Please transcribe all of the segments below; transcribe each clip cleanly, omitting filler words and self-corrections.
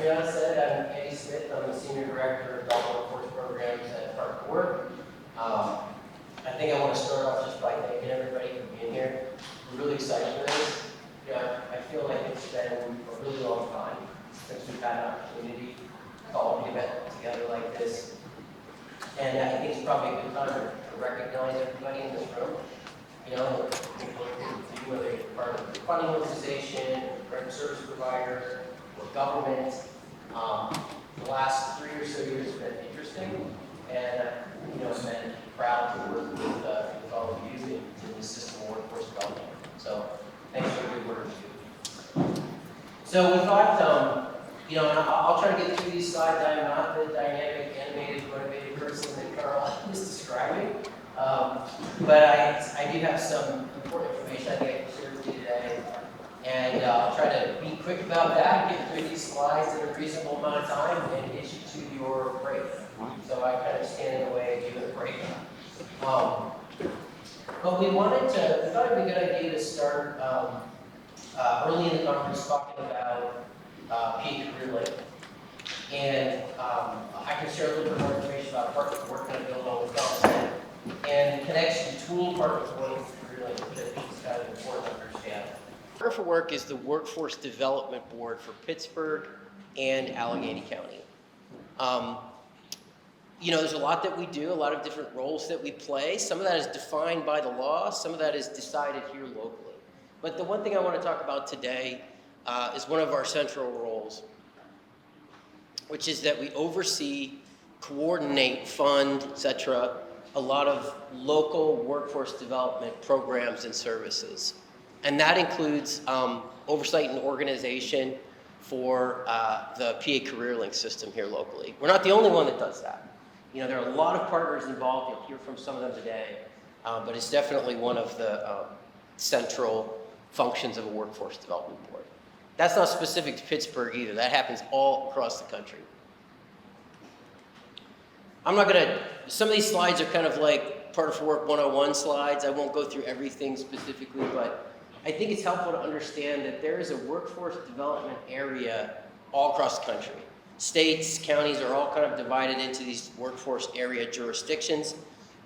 Brianna said, I'm Andy Smith. I'm the Senior Director of Adult Workforce Programs at Connect4Work. I think I want to start off just by thanking everybody for being here. We're really excited for this. Yeah, I feel like it's been a really long time since we've had an opportunity to call an event together like this. And I think it's probably a good time to recognize everybody in this room. You know, whether you're part of the funding organization, grant service provider, or government. The last 3 or so years have been interesting, and you know, I've been proud to work with all of you in the system of workforce development. So, thanks for the good work you do. So we thought, you know, and I'll try to get through these slides. I am not the dynamic, animated, motivated person that Carl was describing, but I do have some important information I think I can share with you today. And I'll try to be quick about that, get through these slides in a reasonable amount of time, and get you to your break. So I kind of stand in the way of giving a break. But we thought it'd be a good idea to start early in the conference talking about Careerlink. And I can share a little bit more information about partners working to build on with government and connection between partners working with Careerlink, which I think is kind of important to understand. Connect4Work is the workforce development board for Pittsburgh and Allegheny County. You know, there's a lot that we do, a lot of different roles that we play. Some of that is defined by the law, some of that is decided here locally. But the one thing I want to talk about today is one of our central roles, which is that we oversee, coordinate, fund, etc., a lot of local workforce development programs and services. And that includes oversight and organization for the PA Careerlink system here locally. We're not the only one that does that. You know, there are a lot of partners involved. You'll hear from some of them today, but it's definitely one of the central functions of a workforce development board. That's not specific to Pittsburgh either. That happens all across the country. Some of these slides are kind of like Connect4Work 101 slides. I won't go through everything specifically, but I think it's helpful to understand that there is a workforce development area all across the country. States, counties are all kind of divided into these workforce area jurisdictions.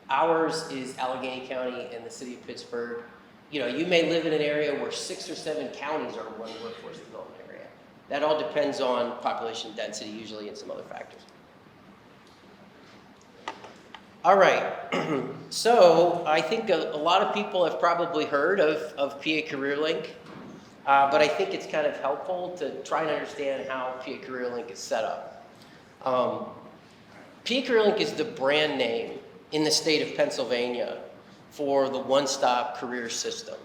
Ours is Allegheny County and the city of Pittsburgh. You know, you may live in an area where 6 or 7 counties are one workforce development area. That all depends on population density usually and some other factors. All right, so I think a lot of people have probably heard of PA Careerlink, but I think it's kind of helpful to try and understand how PA Careerlink is set up. PA Careerlink is the brand name in the state of Pennsylvania for the one-stop career system.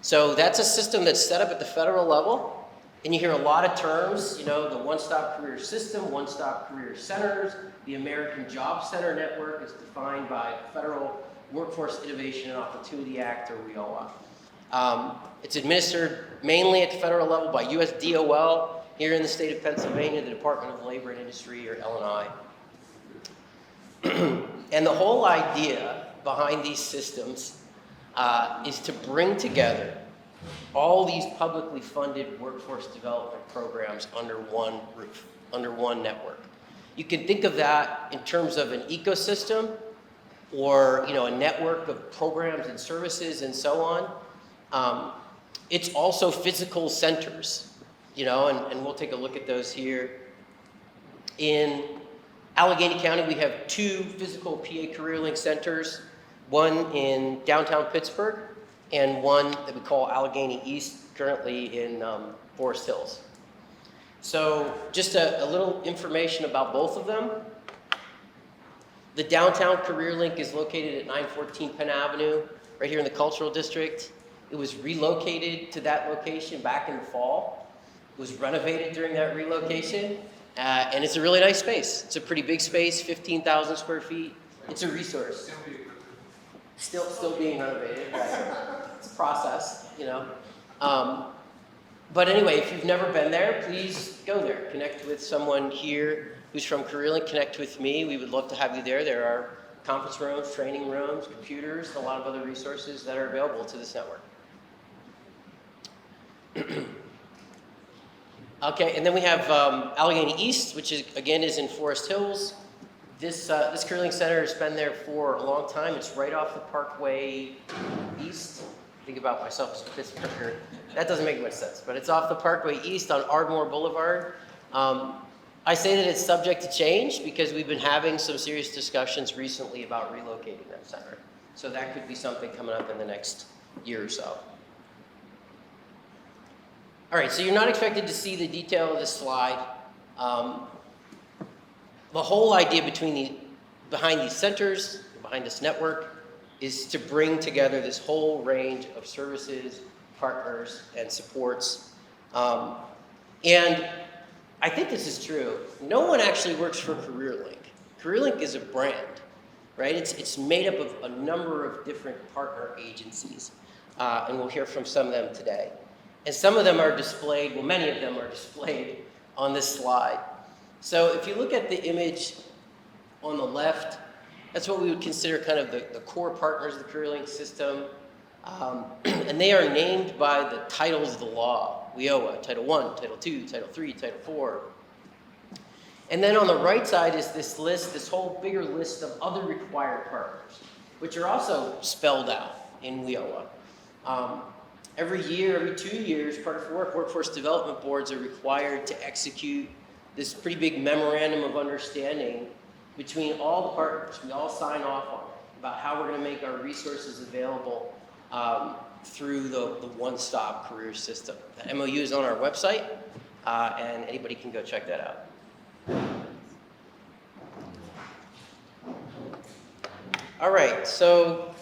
So that's a system that's set up at the federal level, and you hear a lot of terms, you know, the one-stop career system, one-stop career centers. The American Job Center Network is defined by Federal Workforce Innovation and Opportunity Act, or WIOA. It's administered mainly at the federal level by US DOL, here in the state of Pennsylvania, the Department of Labor and Industry, or L&I. And the whole idea behind these systems is to bring together all these publicly funded workforce development programs under one roof, under one network. You can think of that in terms of an ecosystem or, you know, a network of programs and services and so on. It's also physical centers, you know, and we'll take a look at those here. In Allegheny County, we have 2 physical PA Careerlink centers, one in downtown Pittsburgh and one that we call Allegheny East, currently in Forest Hills. So just a little information about both of them. The downtown Careerlink is located at 914 Penn Avenue, right here in the Cultural District. It was relocated to that location back in the fall. It was renovated during that relocation, and it's a really nice space. It's a pretty big space, 15,000 square feet. It's a resource. Still being renovated, right? It's a process, you know. But anyway, if you've never been there, please go there. Connect with someone here who's from Careerlink. Connect with me. We would love to have you there. There are conference rooms, training rooms, computers, a lot of other resources that are available to this network. Okay, and then we have Allegheny East, which is, again, is in Forest Hills. This Careerlink Center has been there for a long time. It's right off the Parkway East. Think about myself as a Pittsburgher. That doesn't make much sense, but it's off the Parkway East on Ardmore Boulevard. I say that it's subject to change because we've been having some serious discussions recently about relocating that center. So that could be something coming up in the next year or so. All right, so you're not expected to see the detail of this slide. The whole idea behind these centers, behind this network, is to bring together this whole range of services, partners, and supports. And I think this is true. No one actually works for Careerlink. Careerlink is a brand, right? It's made up of a number of different partner agencies, and we'll hear from some of them today. And some of them are displayed, well, many of them are displayed on this slide. So if you look at the image on the left, that's what we would consider kind of the core partners of the Careerlink system. And they are named by the titles of the law. WIOA, Title I, Title II, Title III, Title IV. And then on the right side is this list, this whole bigger list of other required partners, which are also spelled out in WIOA. Every year, every 2 years, Connect4Work workforce development boards are required to execute this pretty big memorandum of understanding between all the partners. We all sign off on it about how we're going to make our resources available through the one-stop career system. The MOU is on our website, and anybody can go check that out. All right, so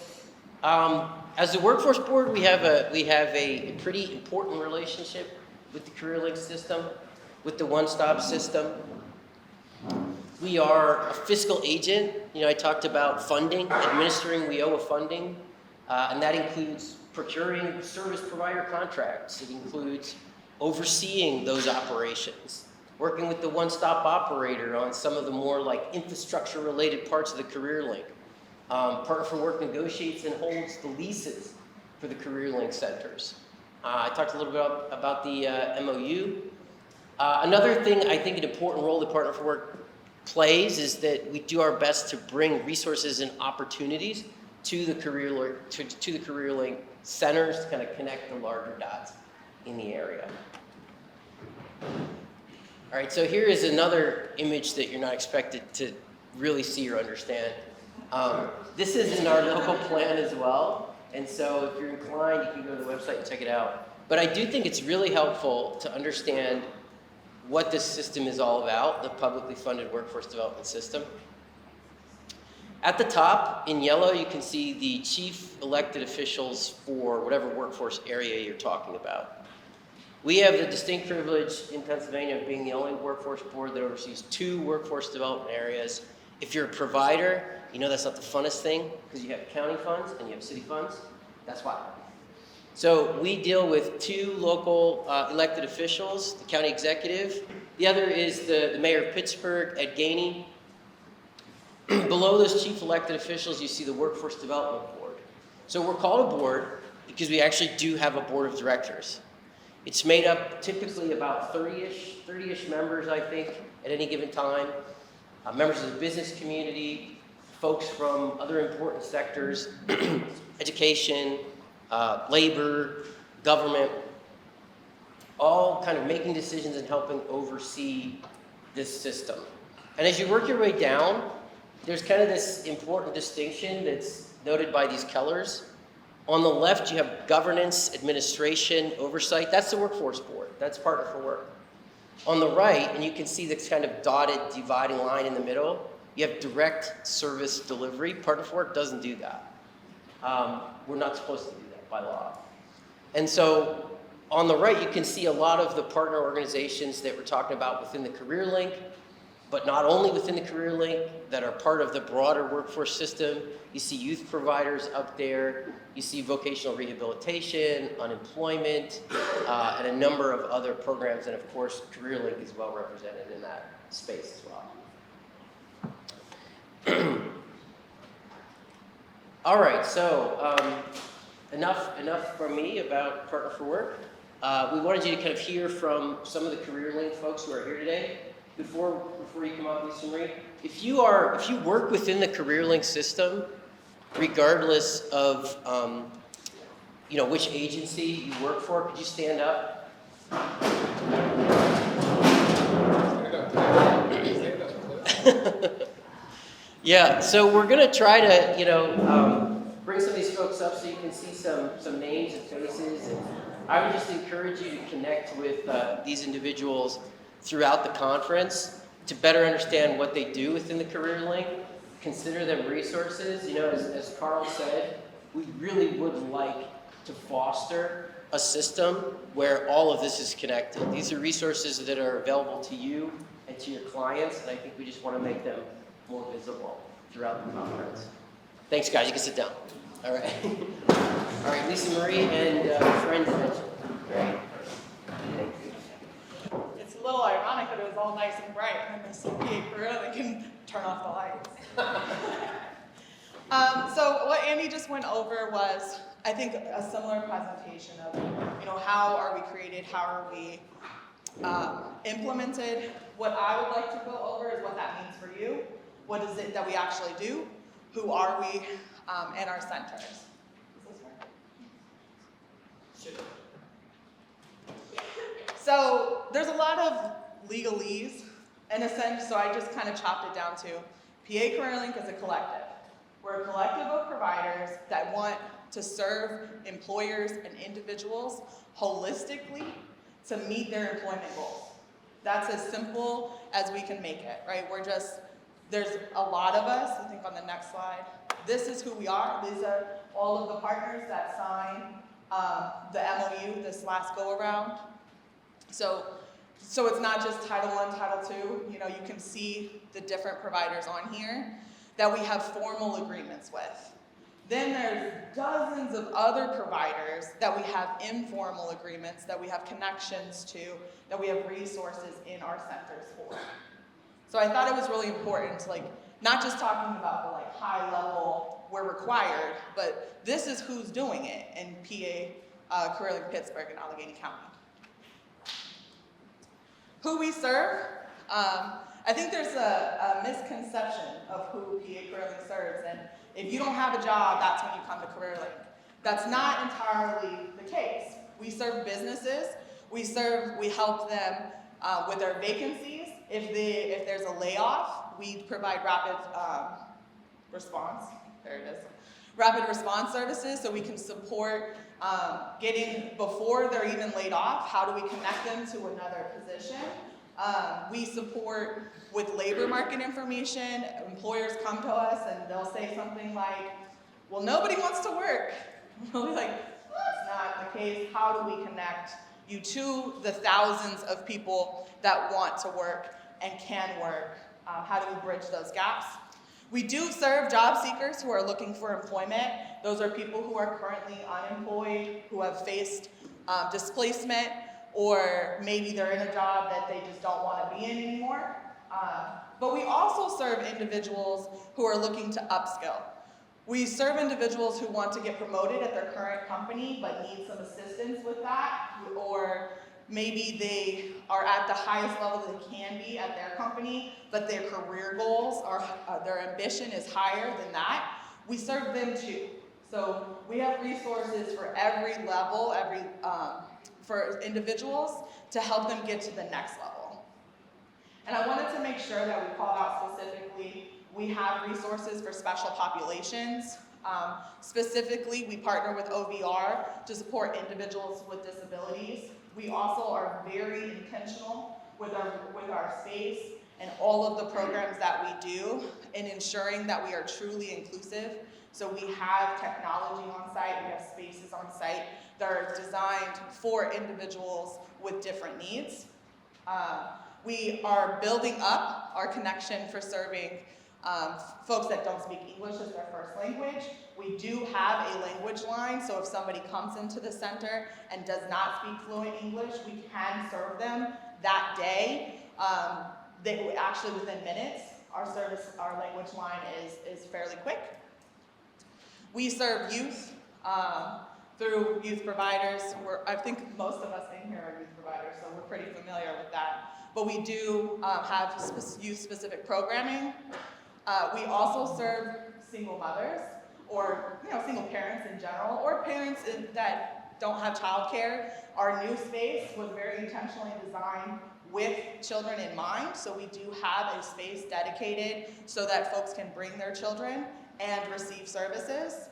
as a workforce board, we have a pretty important relationship with the Careerlink system, with the one-stop system. We are a fiscal agent. You know, I talked about funding, administering WIOA funding, and that includes procuring service provider contracts. It includes overseeing those operations, working with the one-stop operator on some of the more like infrastructure-related parts of the Careerlink. Connect4Work negotiates and holds the leases for the Careerlink centers. I talked a little bit about the MOU. Another thing, I think an important role that Connect4Work plays is that we do our best to bring resources and opportunities to the Careerlink centers to kind of connect the larger dots in the area. All right, so here is another image that you're not expected to really see or understand. This is in our local plan as well, and so if you're inclined, you can go to the website and check it out. But I do think it's really helpful to understand what this system is all about, the publicly funded workforce development system. At the top, in yellow, you can see the chief elected officials for whatever workforce area you're talking about. We have the distinct privilege in Pennsylvania of being the only workforce board that oversees 2 workforce development areas. If you're a provider, you know that's not the funnest thing because you have county funds and you have city funds. That's why. So we deal with 2 local elected officials, the county executive. The other is the mayor of Pittsburgh, Ed Gainey. Below those chief elected officials, you see the Workforce Development Board. So we're called a board because we actually do have a board of directors. It's made up typically about 30-ish members, I think, at any given time. Members of the business community, folks from other important sectors, education, labor, government, all kind of making decisions and helping oversee this system. And as you work your way down, there's kind of this important distinction that's noted by these colors. On the left, you have governance, administration, oversight. That's the workforce board. That's Connect4Work. On the right, and you can see this kind of dotted dividing line in the middle, you have direct service delivery. Connect4Work doesn't do that. We're not supposed to do that by law. And so on the right, you can see a lot of the partner organizations that we're talking about within the Careerlink, but not only within the Careerlink, that are part of the broader workforce system. You see youth providers up there. You see vocational rehabilitation, unemployment, and a number of other programs. And of course, Careerlink is well represented in that space as well. All right, so enough from me about Connect4Work. We wanted you to kind of hear from some of the Careerlink folks who are here today. Before you come up, Lisa Marie, if you work within the Careerlink system, regardless of which agency you work for, could you stand up? Yeah, so we're going to try to, bring some of these folks up so you can see some names and faces. And I would just encourage you to connect with these individuals throughout the conference to better understand what they do within the Careerlink. Consider them resources. As Carl said, we really would like to foster a system where all of this is connected. These are resources that are available to you and to your clients, and I think we just want to make them more visible throughout the conference. Thanks, guys. You can sit down. All right. All right, Lisa Marie and friends. Great. It's a little ironic that it was all nice and bright, and then the CPA Careerlink can turn off the lights. So what Andy just went over was, I think, a similar presentation of, how are we created, how are we implemented. What I would like to go over is what that means for you. What is it that we actually do? Who are we in our centers? So there's a lot of legalese in a sense, so I just kind of chopped it down to PA Careerlink is a collective. We're a collective of providers that want to serve employers and individuals holistically to meet their employment goals. That's as simple as we can make it, right? There's a lot of us, I think on the next slide. This is who we are. These are all of the partners that signed the MOU this last go around. So it's not just Title I, Title II. You can see the different providers on here that we have formal agreements with. Then there's dozens of other providers that we have informal agreements, that we have connections to, that we have resources in our centers for. So I thought it was really important to not just talking about the high level we're required, but this is who's doing it in PA, Careerlink, Pittsburgh, and Allegheny County. Who we serve, I think there's a misconception of who PA Careerlink serves, and if you don't have a job, that's when you come to Careerlink. That's not entirely the case. We serve businesses. We help them with their vacancies. If there's a layoff, we provide rapid response. There it is. Rapid response services, so we can support getting before they're even laid off. How do we connect them to another position? We support with labor market information. Employers come to us and they'll say something like, well, nobody wants to work. We'll be like, that's not the case. How do we connect you to the thousands of people that want to work and can work? How do we bridge those gaps? We do serve job seekers who are looking for employment. Those are people who are currently unemployed, who have faced displacement, or maybe they're in a job that they just don't want to be in anymore. But we also serve individuals who are looking to upskill. We serve individuals who want to get promoted at their current company but need some assistance with that, or maybe they are at the highest level they can be at their company, but their career goals their ambition is higher than that. We serve them too. So we have resources for every level, for individuals to help them get to the next level. And I wanted to make sure that we called out specifically, we have resources for special populations. Specifically, we partner with OVR to support individuals with disabilities. We also are very intentional with our space and all of the programs that we do in ensuring that we are truly inclusive. So we have technology on site, we have spaces on site that are designed for individuals with different needs. We are building up our connection for serving folks that don't speak English as their first language. We do have a language line, so if somebody comes into the center and does not speak fluent English, we can serve them that day. Actually within minutes. Our language line is fairly quick. We serve youth. through youth providers. I think most of us in here are youth providers, so we're pretty familiar with that. But we do have youth-specific programming. We also serve single mothers, or single parents in general, or parents that don't have childcare. Our new space was very intentionally designed with children in mind, so we do have a space dedicated so that folks can bring their children and receive services.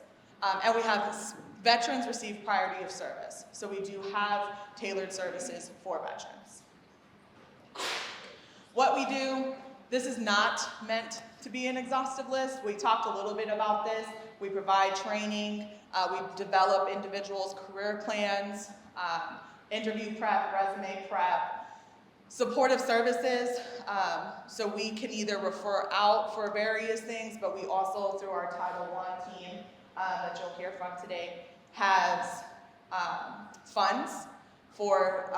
And we have veterans receive priority of service, so we do have tailored services for veterans. What we do, this is not meant to be an exhaustive list. We talked a little bit about this. We provide training, we develop individuals' career plans, interview prep, resume prep, supportive services, so we can either refer out for various things, but we also, through our Title I team that you'll hear from today, has funds for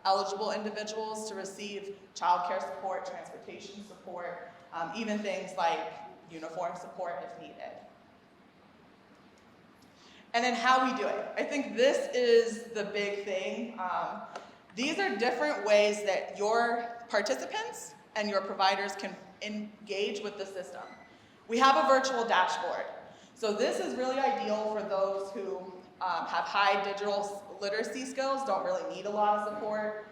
eligible individuals to receive childcare support, transportation support, even things like uniform support if needed. And then how we do it. I think this is the big thing. These are different ways that your participants and your providers can engage with the system. We have a virtual dashboard. So this is really ideal for those who have high digital literacy skills, don't really need a lot of support.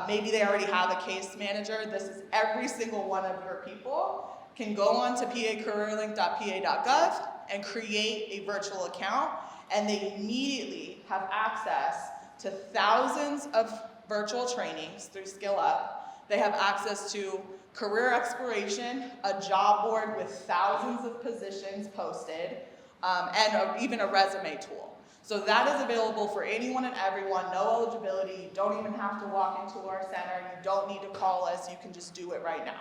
Maybe they already have a case manager. This is every single one of your people can go on to pacareerlink.pa.gov and create a virtual account, and they immediately have access to thousands of virtual trainings through Skill Up. They have access to career exploration, a job board with thousands of positions posted, and even a resume tool. So that is available for anyone and everyone, no eligibility. You don't even have to walk into our center. You don't need to call us. You can just do it right now.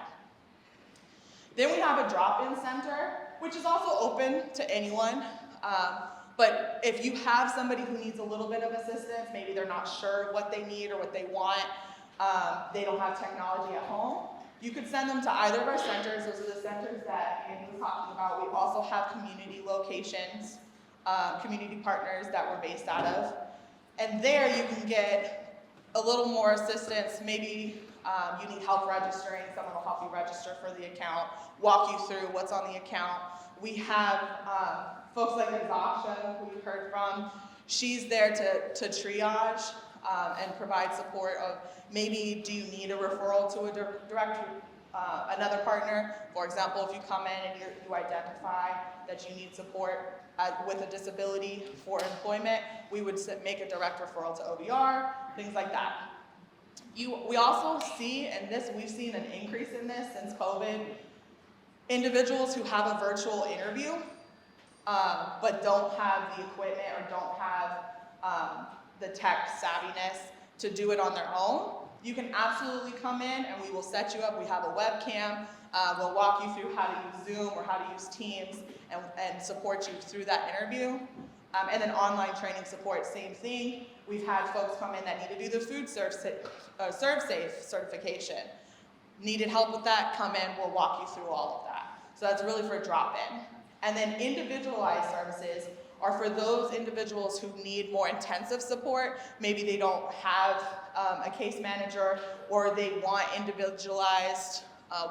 Then we have a drop-in center, which is also open to anyone. But if you have somebody who needs a little bit of assistance, maybe they're not sure what they need or what they want, they don't have technology at home, you could send them to either of our centers. Those are the centers that Andy was talking about. We also have community locations, community partners that we're based out of. And there you can get a little more assistance. Maybe you need help registering. Someone will help you register for the account, walk you through what's on the account. We have folks like Azasha, who you've heard from. She's there to triage and provide support of maybe do you need a referral to a direct another partner. For example, if you come in and you identify that you need support with a disability for employment, we would make a direct referral to OBR, things like that. We also see, and we've seen an increase in this since COVID, individuals who have a virtual interview but don't have the equipment or don't have the tech savviness to do it on their own. You can absolutely come in and we will set you up. We have a webcam. We'll walk you through how to use Zoom or how to use Teams and support you through that interview. And then online training support, same thing. We've had folks come in that need to do the food serve safe certification. Needed help with that, come in, we'll walk you through all of that. So that's really for drop-in. And then individualized services are for those individuals who need more intensive support. Maybe they don't have a case manager, or they want individualized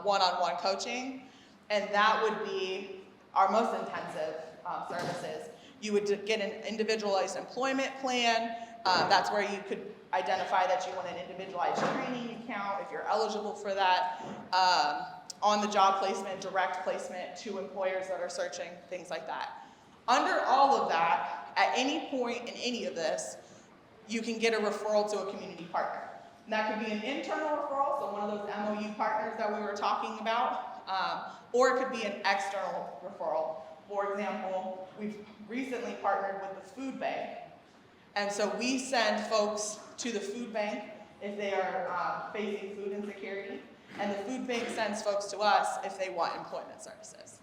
one-on-one coaching. And that would be our most intensive services. You would get an individualized employment plan. That's where you could identify that you want an individualized training account if you're eligible for that. On-the-job placement, direct placement to employers that are searching, things like that. Under all of that, at any point in any of this, you can get a referral to a community partner. And that could be an internal referral, so one of those MOU partners that we were talking about, or it could be an external referral. For example, we've recently partnered with the food bank. And so we send folks to the food bank if they are facing food insecurity, and the food bank sends folks to us if they want employment services.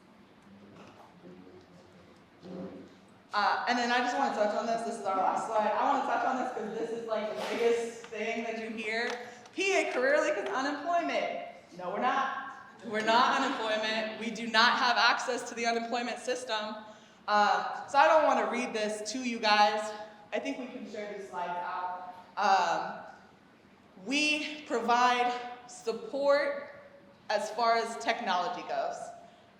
And then I just want to touch on this. This is our last slide. I want to touch on this because this is like the biggest thing that you hear. PA Careerlink is unemployment. No, we're not. We're not unemployment. We do not have access to the unemployment system. So I don't want to read this to you guys. I think we can share these slides out. We provide support as far as technology goes.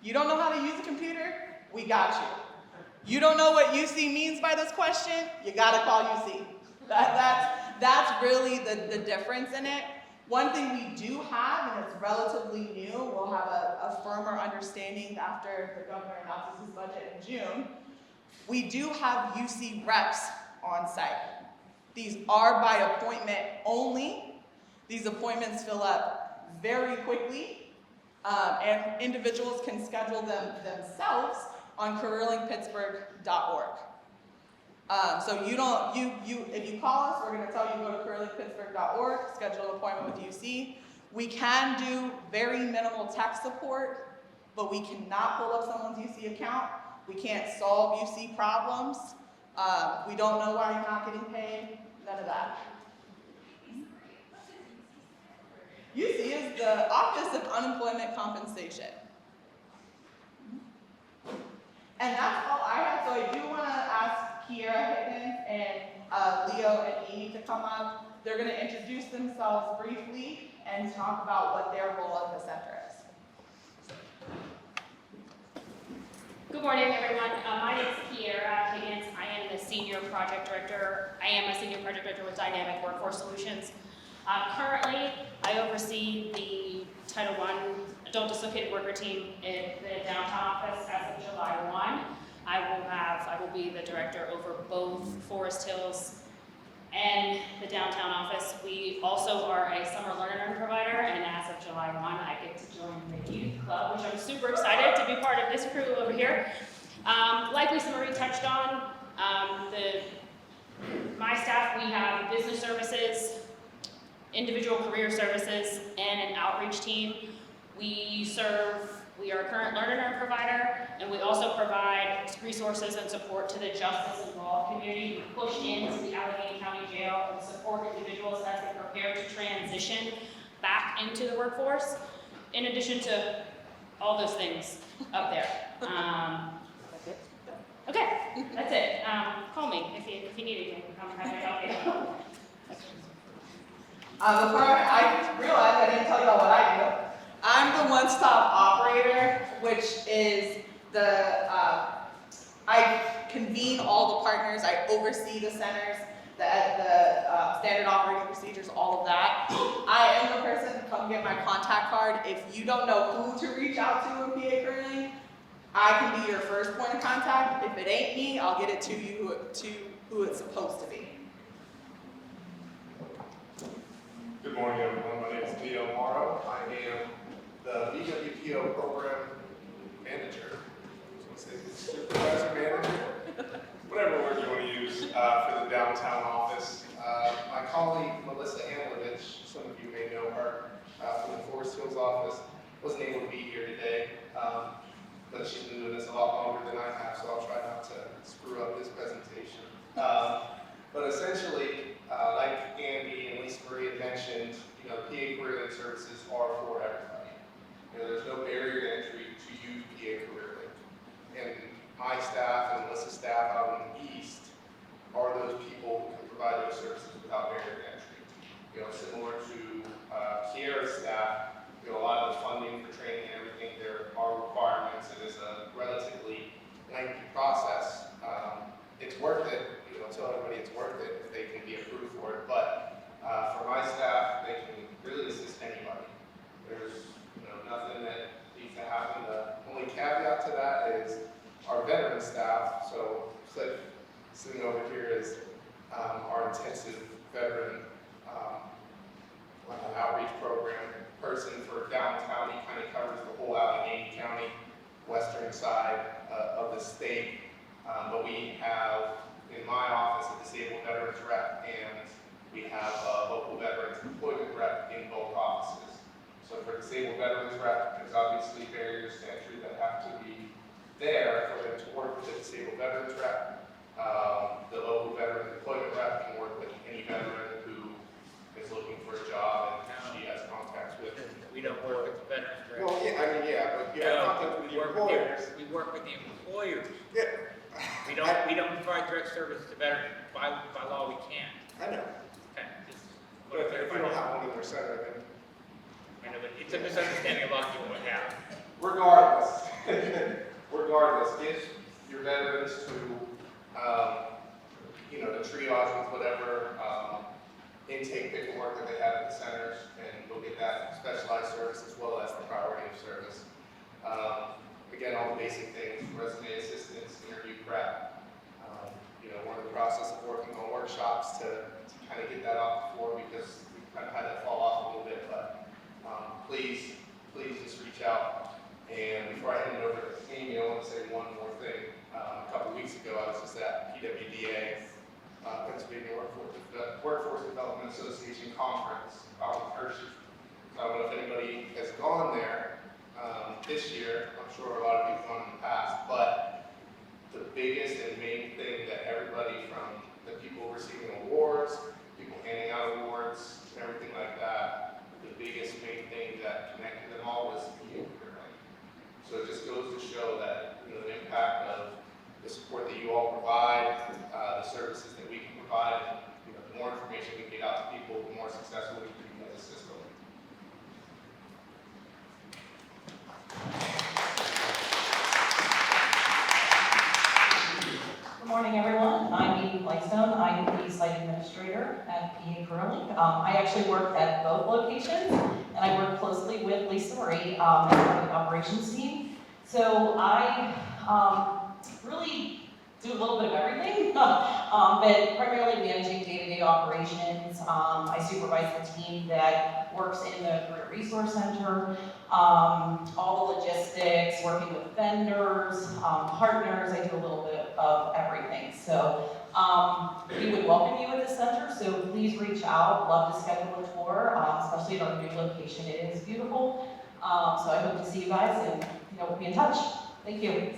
You don't know how to use a computer? We got you. You don't know what UC means by this question? You gotta call UC. That's really the difference in it. One thing we do have, and it's relatively new, we'll have a firmer understanding after the governor announces his budget in June. We do have UC reps on site. These are by appointment only. These appointments fill up very quickly, and individuals can schedule them themselves on careerlinkpittsburgh.org. So if you call us, we're going to tell you to go to careerlinkpittsburgh.org, schedule an appointment with UC. We can do very minimal tech support, but we cannot pull up someone's UC account. We can't solve UC problems. We don't know why you're not getting paid. None of that. UC is the Office of Unemployment Compensation. And that's all I have. So I do want to ask Kiera Higgins and Leo and Eve to come up. They're going to introduce themselves briefly and talk about what their role in the center is. Good morning, everyone. My name is Kiera Higgins. I am the Senior Project Director. I am a Senior Project Director with Dynamic Workforce Solutions. Currently, I oversee the Title I Adult Dislocated Worker Team in the downtown office as of July 1. I will be the director over both Forest Hills and the downtown office. We also are a summer learner provider, and as of July 1, I get to join the youth club, which I'm super excited to be part of this crew over here. Like Lisa Marie touched on, my staff, we have business services, individual career services, and an outreach team. We are a current learner provider, and we also provide resources and support to the justice and law community. We push into the Allegheny County Jail and support individuals as they prepare to transition back into the workforce, in addition to all those things up there. Okay, that's it. Call me if you need anything. I'm happy to help you. Before I realized I didn't tell you all what I do. I'm the one-stop operator, which is I convene all the partners, I oversee the centers, the standard operating procedures, all of that. I am the person to come get my contact card. If you don't know who to reach out to in PA Careerlink, I can be your first point of contact. If it ain't me, I'll get it to you to who it's supposed to be. Good morning, everyone. My name is Leo Morrow. I am the BWPO program manager. Supervisor manager, whatever word you want to use for the downtown office. My colleague Melissa Anlovich, some of you may know her from the Forest Hills office, wasn't able to be here today, but she's been doing this a lot longer than I have, so I'll try not to screw up this presentation. But essentially, like Andy and Lisa Marie had mentioned, PA Careerlink services are for everybody. There's no barrier to entry to use PA Careerlink. And my staff and Melissa's staff out in the East are those people who can provide those services without barrier to entry. Similar to Kiera's staff, a lot of the funding for training and everything, there are requirements. It is a relatively lengthy process. It's worth it. Tell everybody it's worth it if they can be approved for it. But for my staff, they can really assist anybody. There's nothing that needs to happen. The only caveat to that is our veteran staff. So Cliff, sitting over here, is our intensive veteran outreach program person for downtown. He kind of covers the whole Allegheny County, western side of the state. But we have, in my office, a disabled veterans rep, and we have a local veterans employment rep in both offices. So for disabled veterans rep, there's obviously barriers to entry that have to be there for them to work with the disabled veterans rep. The local veterans employment rep can work with any veteran who is looking for a job and she has contacts with. We don't work with the veterans. Well, yeah, but you have contacts with the employers. We work with the employers. Yeah. We don't provide direct service to veterans. By law, we can't. I know. Okay, just But if you don't have one in their center, then I know, but it's a misunderstanding a lot of people would have. regardless, get your veterans to, the triage with whatever intake paperwork that they have at the centers, and you'll get that specialized service as well as the priority of service. Again, all the basic things, resume assistance, interview prep. We're in the process of working on workshops to kind of get that off the floor because we've kind of had that fall off a little bit, but please just reach out. And before I hand it over to Amy, I want to say one more thing. A couple weeks ago, I was just at PWDA, Pennsylvania Workforce Development Association Conference out in Hershey. So I don't know if anybody has gone there this year. I'm sure a lot of people have gone in the past, but the biggest and main thing that everybody from the people receiving awards, people handing out awards, and everything like that, the biggest main thing that connected them all was you. So it just goes to show that the impact of the support that you all provide, the services that we can provide, the more information we get out to people, the more successful we can be as a system. Good morning, everyone. I'm Amy Blackstone. I'm the site administrator at Careerlink. I actually work at both locations, and I work closely with Lisa Marie as part of the operations team. So I really do a little bit of everything, but primarily managing day-to-day operations. I supervise the team that works in the Career Resource Center, all the logistics, working with vendors, partners. I do a little bit of everything. So we would welcome you at the center, so please reach out. Love to schedule a tour, especially at our new location. It is beautiful. So I hope to see you guys, and we'll be in touch. Thank you.